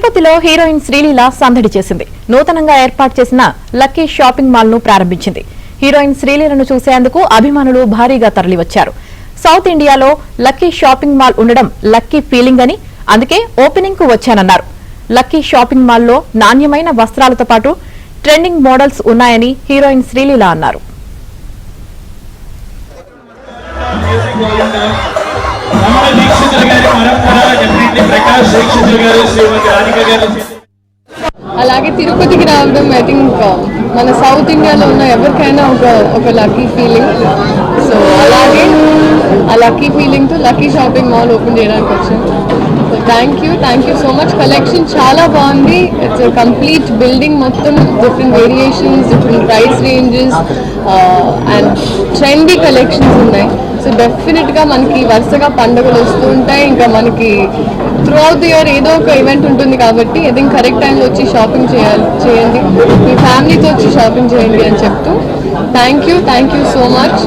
తిరుపతిలో హీరోయిన్ శ్రీలీల సందడి చేసింది. నూతనంగా ఏర్పాటు చేసిన లక్కీ షాపింగ్ మాల్ ను ప్రారంభించింది. హీరోయిన్ శ్రీలీలను చూసేందుకు అభిమానులు భారీగా తరలివచ్చారు. సౌత్ ఇండియాలో లక్కీ షాపింగ్ మాల్ ఉండడం లక్కీ ఫీలింగ్ అని, అందుకే ఓపెనింగ్ కు వచ్చానన్నారు. లక్కీ షాపింగ్ మాల్ లో నాణ్యమైన వస్త్రాలతో పాటు ట్రెండింగ్ మోడల్స్ ఉన్నాయని హీరోయిన్ శ్రీలీల అన్నారు. అలాగే తిరుపతికి రావడం ఐ థింక్ మన సౌత్ ఇండియాలో ఉన్న ఎవరికైనా ఒక లక్కీ ఫీలింగ్. సో అలాగే ఆ లక్కీ ఫీలింగ్ తో లక్కీ షాపింగ్ మాల్ ఓపెన్ చేయడానికి వచ్చాను. So thank you so much. Collection చాలా బాగుంది. ఇట్స్ కంప్లీట్ బిల్డింగ్ మొత్తం different variations, different price ranges and trendy collections ఉన్నాయి. సో డెఫినెట్గా మనకి వరుసగా పండుగలు వస్తూ ఉంటాయి. ఇంకా మనకి త్రూ అవుట్ ది ఇయర్ ఏదో ఒక ఈవెంట్ ఉంటుంది కాబట్టి ఏదైనా కరెక్ట్ టైంలో వచ్చి షాపింగ్ చేయండి, మీ ఫ్యామిలీతో వచ్చి షాపింగ్ చేయండి అని చెప్తూ థ్యాంక్ యూ సో మచ్.